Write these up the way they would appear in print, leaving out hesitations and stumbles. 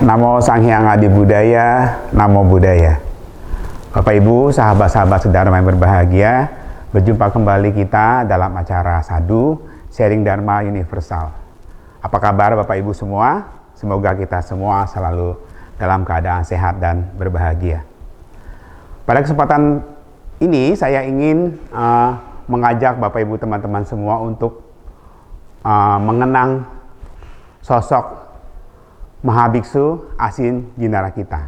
Namo Sang Hyang Adi Budaya, Namo Buddhaya. Bapak Ibu, sahabat-sahabat sedharma yang berbahagia, berjumpa kembali kita dalam acara Sadhu Sharing Dharma Universal. Apa kabar Bapak Ibu semua? Semoga kita semua selalu dalam keadaan sehat dan berbahagia. Pada kesempatan ini saya ingin mengajak Bapak Ibu teman-teman semua untuk mengenang sosok Mahabiksu Asin Jinarakita.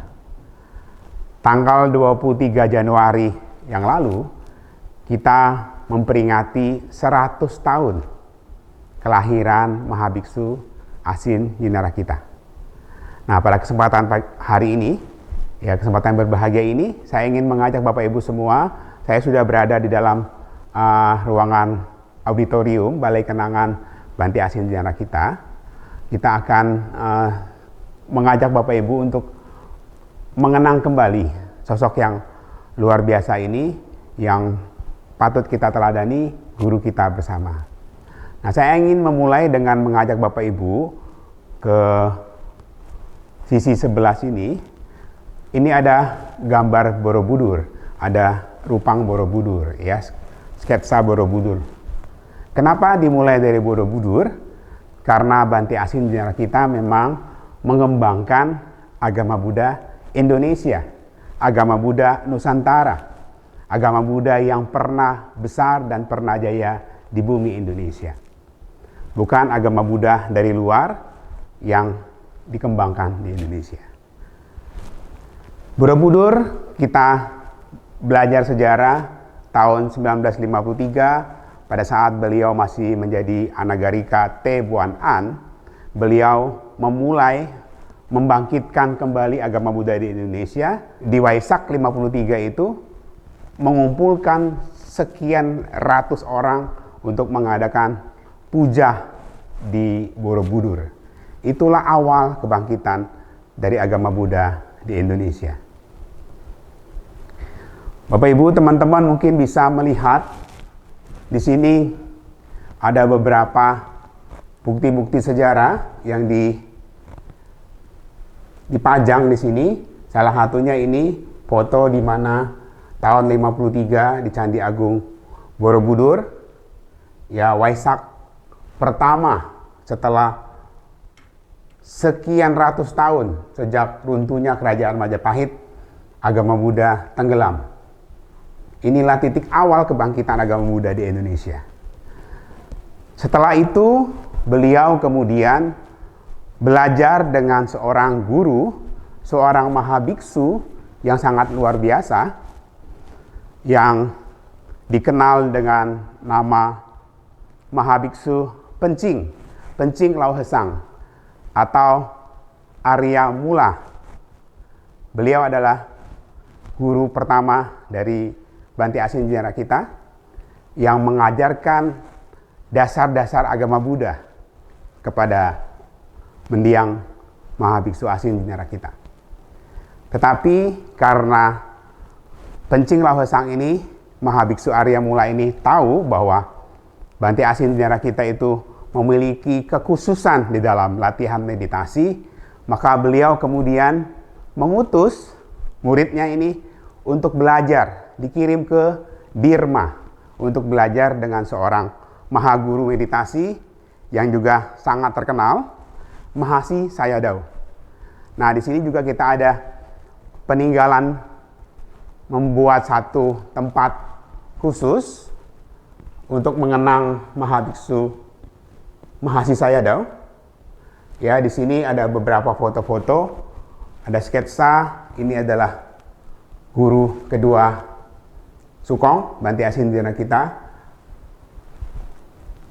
Tanggal 23 Januari yang lalu kita memperingati 100 tahun kelahiran Mahabiksu Asin Jinarakita. Nah, pada kesempatan hari ini, kesempatan berbahagia ini, saya ingin mengajak Bapak Ibu semua. Saya sudah berada di dalam ruangan auditorium Balai Kenangan Bante Asin Jinarakita. Kita akan mengajak Bapak Ibu untuk mengenang kembali sosok yang luar biasa ini yang patut kita teladani, guru kita bersama. Nah, saya ingin memulai dengan mengajak Bapak Ibu ke sisi sebelah sini. Ini ada gambar Borobudur, ada rupang Borobudur, ya, sketsa Borobudur. Kenapa dimulai dari Borobudur? Karena Bante Asin Jinarakita memang mengembangkan agama Buddha Indonesia, agama Buddha Nusantara, agama Buddha yang pernah besar dan pernah jaya di bumi Indonesia. Bukan agama Buddha dari luar yang dikembangkan di Indonesia. Borobudur, kita belajar sejarah tahun 1953 pada saat beliau masih menjadi Anagarika Te Buan An. Beliau memulai membangkitkan kembali agama Buddha di Indonesia. Di Waisak 53 itu mengumpulkan sekian ratus orang untuk mengadakan puja di Borobudur. Itulah awal kebangkitan dari agama Buddha di Indonesia. Bapak Ibu, teman-teman mungkin bisa melihat di sini ada beberapa bukti-bukti sejarah yang dipajang di sini. Salah satunya ini foto di mana tahun 53 di Candi Agung Borobudur, ya, Waisak pertama setelah sekian ratus tahun sejak runtuhnya kerajaan Majapahit, agama Buddha tenggelam. Inilah titik awal kebangkitan agama Buddha di Indonesia. Setelah itu beliau kemudian belajar dengan seorang guru, seorang mahabiksu yang sangat luar biasa, yang dikenal dengan nama Mahabiksu Pencing, Pencing Lauhesang, atau Arya Mula. Beliau adalah guru pertama dari Bante Asin Jinarakita yang mengajarkan dasar-dasar agama Buddha kepada mendiang Mahabiksu Asin Jinarakita. Tetapi karena Pencing Lauhesang ini, Mahabiksu Arya Mula ini tahu bahwa Bante Asin Jinarakita itu memiliki kekhususan di dalam latihan meditasi, maka beliau kemudian mengutus muridnya ini untuk belajar, dikirim ke Birma untuk belajar dengan seorang mahaguru meditasi yang juga sangat terkenal, Mahasi Sayadaw. Nah, di sini juga kita ada peninggalan membuat satu tempat khusus untuk mengenang Mahabiksu Mahasi Sayadaw. Ya, di sini ada beberapa foto-foto, ada sketsa. Ini adalah guru kedua Sukong, Bante Asin Jinarakita,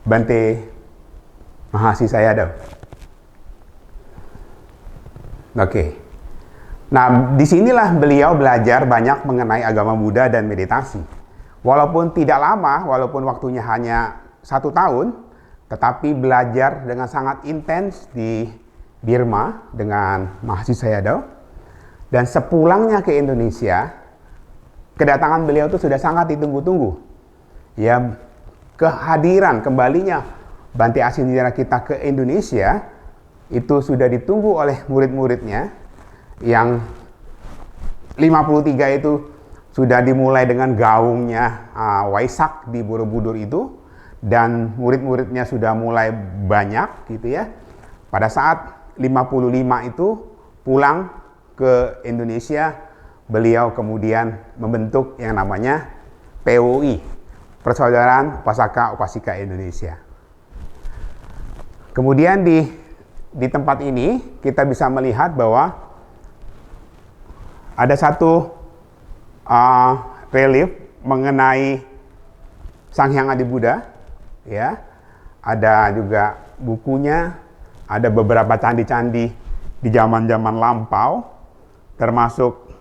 Bante Mahasi Sayadaw. Oke. Nah, disinilah beliau belajar banyak mengenai agama Buddha dan meditasi. Walaupun tidak lama, walaupun waktunya hanya 1 tahun, tetapi belajar dengan sangat intens di Birma dengan Mahasi Sayadaw. Dan sepulangnya ke Indonesia, kedatangan beliau itu sudah sangat ditunggu-tunggu. Ya, kehadiran kembalinya Bante Asin Jinarakita ke Indonesia itu sudah ditunggu oleh murid-muridnya. Yang 53 itu sudah dimulai dengan gaungnya Waisak di Borobudur itu, dan murid-muridnya sudah mulai banyak gitu ya. Pada saat 55 itu pulang ke Indonesia, beliau kemudian membentuk yang namanya PUI, Persaudaraan Upasaka Upasika Indonesia. Kemudian di tempat ini kita bisa melihat bahwa ada satu relief mengenai Sang Hyang Adi Buddha, ya. Ada juga bukunya, ada beberapa candi-candi di zaman-zaman lampau, termasuk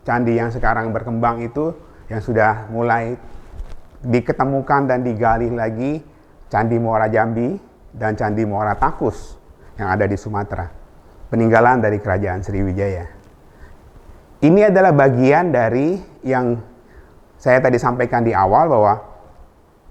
candi yang sekarang berkembang itu yang sudah mulai diketemukan dan digali lagi, Candi Muara Jambi dan Candi Muara Takus yang ada di Sumatera, peninggalan dari Kerajaan Sriwijaya. Ini adalah bagian dari yang saya tadi sampaikan di awal, bahwa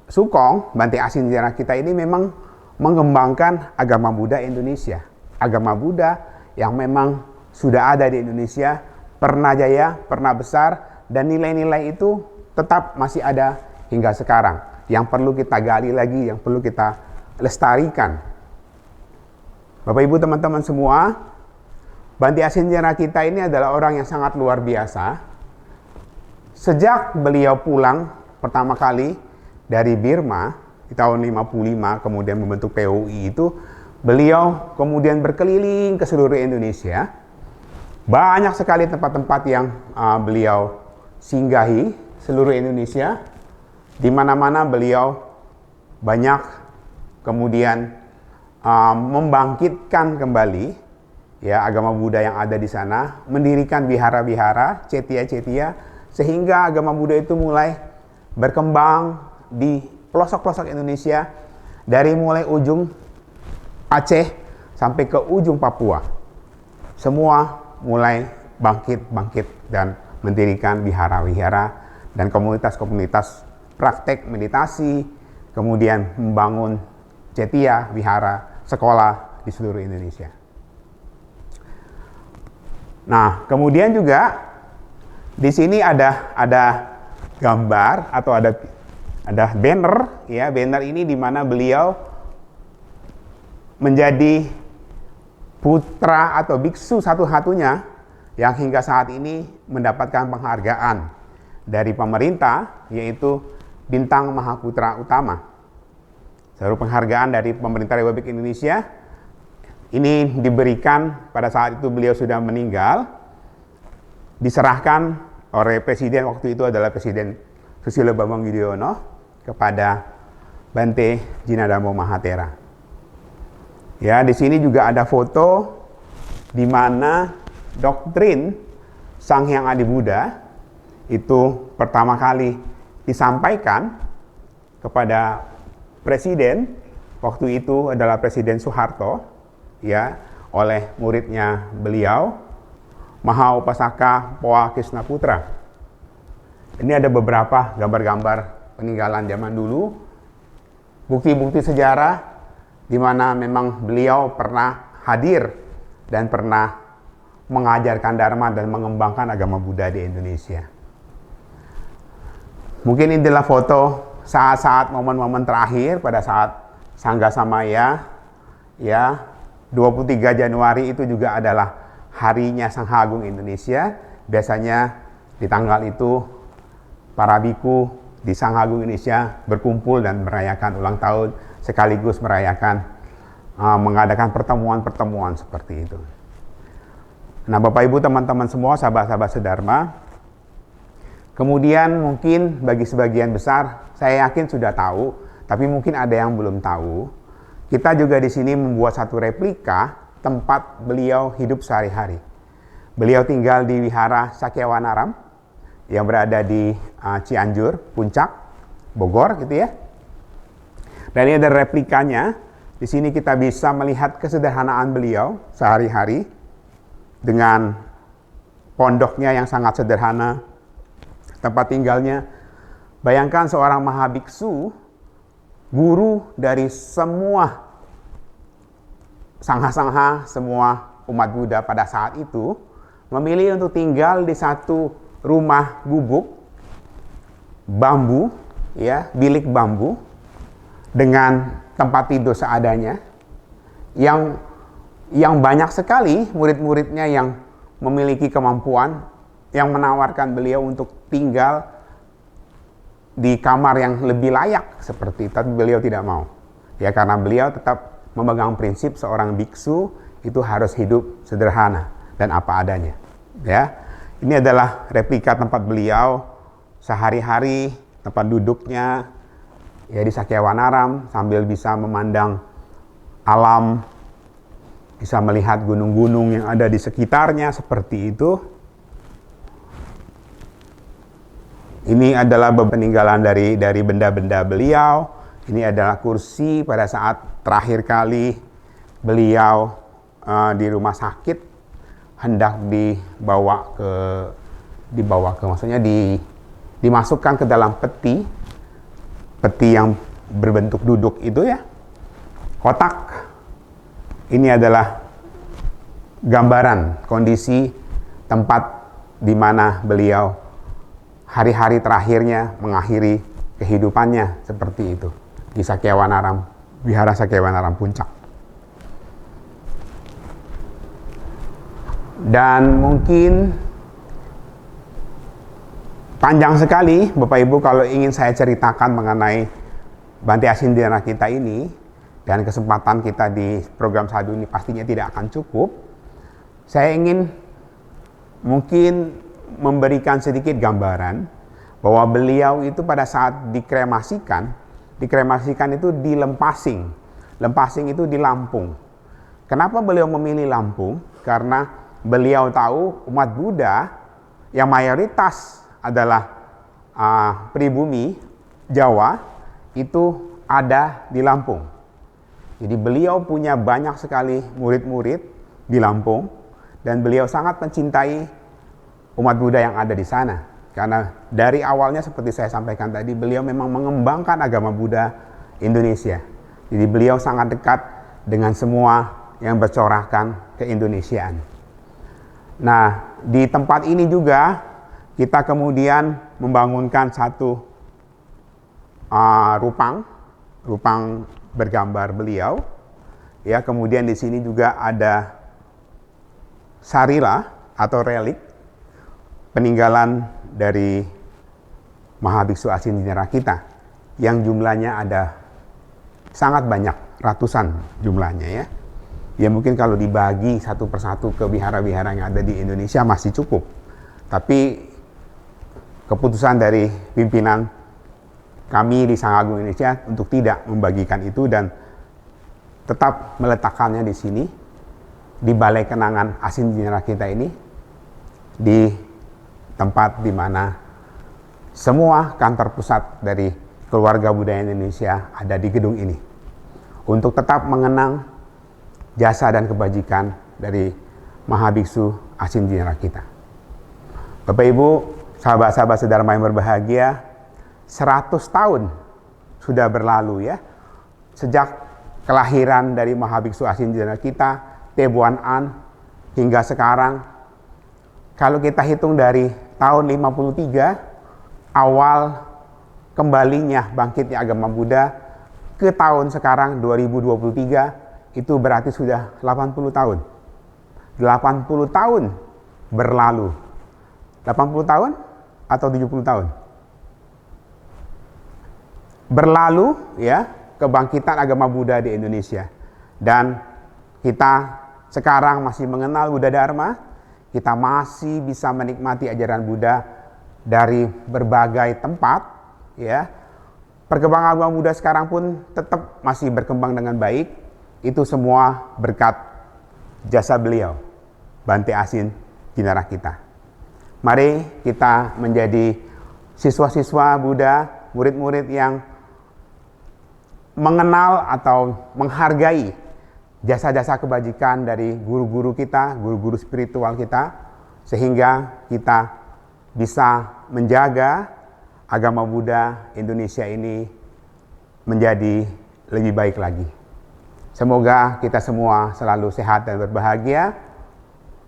Sukong, Bante Asin Nyerakita ini memang mengembangkan agama Buddha Indonesia. Agama Buddha yang memang sudah ada di Indonesia, pernah jaya, pernah besar, dan nilai-nilai itu tetap masih ada hingga sekarang. Yang perlu kita gali lagi, yang perlu kita lestarikan. Bapak Ibu teman-teman semua, Bante Asin Nyerakita ini adalah orang yang sangat luar biasa. Sejak beliau pulang pertama kali dari Burma di tahun 55, kemudian membentuk PUI itu, beliau kemudian berkeliling ke seluruh Indonesia. Banyak sekali tempat-tempat yang beliau singgahi seluruh Indonesia. Di mana-mana beliau banyak kemudian membangkitkan kembali ya agama Buddha yang ada di sana, mendirikan wihara-wihara, cetia-cetia, sehingga agama Buddha itu mulai berkembang di pelosok-pelosok Indonesia, dari mulai ujung Aceh sampai ke ujung Papua. Semua mulai bangkit dan mendirikan wihara-wihara dan komunitas-komunitas praktek meditasi, kemudian membangun cetia, wihara, sekolah di seluruh Indonesia. Nah, kemudian juga di sini ada gambar atau ada banner, ya. Banner ini di mana beliau menjadi putra atau biksu satu-satunya yang hingga saat ini mendapatkan penghargaan dari pemerintah, yaitu Bintang Mahaputra Utama. Seluruh penghargaan dari pemerintah Republik Indonesia ini diberikan pada saat itu beliau sudah meninggal, diserahkan oleh presiden waktu itu adalah Presiden Susilo Bambang Yudhoyono kepada Bante Jinadamo Mahatera. Ya, di sini juga ada foto di mana doktrin Sang Hyang Adi Buddha itu pertama kali disampaikan kepada presiden waktu itu adalah Presiden Soeharto, ya, oleh muridnya beliau, Mahaupasaka Poa Krishna Putra. Ini ada beberapa gambar-gambar peninggalan zaman dulu, bukti-bukti sejarah di mana memang beliau pernah hadir dan pernah mengajarkan Dharma dan mengembangkan agama Buddha di Indonesia. Mungkin ini adalah foto saat-saat momen-momen terakhir pada saat Sangga Samaya, ya. 23 Januari itu juga adalah harinya Sang Agung Indonesia. Biasanya di tanggal itu para biku di Sang Agung Indonesia berkumpul dan merayakan ulang tahun sekaligus merayakan mengadakan pertemuan-pertemuan seperti itu. Nah, Bapak Ibu teman-teman semua, sahabat-sahabat sedharma, kemudian mungkin bagi sebagian besar saya yakin sudah tahu, tapi mungkin ada yang belum tahu. Kita juga di sini membuat satu replika tempat beliau hidup sehari-hari. Beliau tinggal di Wihara Sakyawanaram yang berada di Cianjur, Puncak, Bogor gitu ya. Dan ini ada replikanya. Di sini kita bisa melihat kesederhanaan beliau sehari-hari dengan pondoknya yang sangat sederhana, tempat tinggalnya. Bayangkan seorang mahabiksu, guru dari semua sangha-sangha semua umat Buddha pada saat itu memilih untuk tinggal di satu rumah gubuk bambu, ya, bilik bambu dengan tempat tidur seadanya, yang banyak sekali murid-muridnya yang memiliki kemampuan yang menawarkan beliau untuk tinggal di kamar yang lebih layak seperti itu, tapi beliau tidak mau. Ya, karena beliau tetap memegang prinsip seorang biksu itu harus hidup sederhana dan apa adanya. Ya, ini adalah replika tempat beliau sehari-hari, tempat duduknya ya di Sakyawanaram sambil bisa memandang alam, bisa melihat gunung-gunung yang ada di sekitarnya seperti itu. Ini adalah peninggalan dari benda-benda beliau. Ini adalah kursi pada saat terakhir kali beliau di rumah sakit, hendak maksudnya dimasukkan ke dalam peti yang berbentuk duduk itu ya, kotak. Ini adalah gambaran kondisi tempat di mana beliau hari-hari terakhirnya mengakhiri kehidupannya seperti itu di Sakyawanaram, Wihara Sakyawanaram Puncak. Dan mungkin panjang sekali Bapak Ibu kalau ingin saya ceritakan mengenai Bante Asin Dinarakita ini, dan kesempatan kita di program Sadhu ini pastinya tidak akan cukup. Saya ingin mungkin memberikan sedikit gambaran bahwa beliau itu pada saat dikremasikan itu di Lempasing. Lempasing itu di Lampung. Kenapa beliau memilih Lampung? Karena beliau tahu umat Buddha yang mayoritas adalah pribumi Jawa itu ada di Lampung. Jadi beliau punya banyak sekali murid-murid di Lampung dan beliau sangat mencintai umat Buddha yang ada di sana. Karena dari awalnya seperti saya sampaikan tadi, beliau memang mengembangkan agama Buddha Indonesia. Jadi beliau sangat dekat dengan semua yang bercorakkan keindonesiaan. Nah, di tempat ini juga kita kemudian membangunkan satu rupang bergambar beliau. Ya, kemudian di sini juga ada sarila atau relik peninggalan dari Mahabiksu Asin Dinarakita yang jumlahnya ada sangat banyak, ratusan jumlahnya ya. Ya mungkin kalau dibagi satu persatu ke wihara-wihara yang ada di Indonesia masih cukup. Tapi keputusan dari pimpinan kami di Sangha Agung Indonesia untuk tidak membagikan itu dan tetap meletakkannya di sini, di Balai Kenangan Asin Dinarakita ini, di tempat di mana semua kantor pusat dari keluarga budaya Indonesia ada di gedung ini, untuk tetap mengenang jasa dan kebajikan dari Mahabiksu Asin Dinarakita. Bapak Ibu, sahabat-sahabat sedharma yang berbahagia, 100 tahun sudah berlalu ya, sejak kelahiran dari Mahabiksu Asin Dinarakita, Tebuan An, hingga sekarang. Kalau kita hitung dari tahun 53, awal kembalinya bangkitnya agama Buddha, ke tahun sekarang 2023, itu berarti sudah 80 tahun. 80 tahun berlalu. 80 tahun atau 70 tahun? Berlalu ya kebangkitan agama Buddha di Indonesia. Dan kita sekarang masih mengenal Buddha Dharma. Kita masih bisa menikmati ajaran Buddha dari berbagai tempat, ya. Perkembangan agama Buddha sekarang pun tetap masih berkembang dengan baik. Itu semua berkat jasa beliau, Bante Asin Dinarakita. Mari kita menjadi siswa-siswa Buddha, murid-murid yang mengenal atau menghargai jasa-jasa kebajikan dari guru-guru kita, guru-guru spiritual kita, sehingga kita bisa menjaga agama Buddha Indonesia ini menjadi lebih baik lagi. Semoga kita semua selalu sehat dan berbahagia.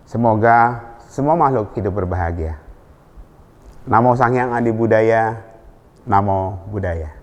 Semoga semua makhluk hidup berbahagia. Namo Sang Hyang Adi Budaya. Namo Buddhaya.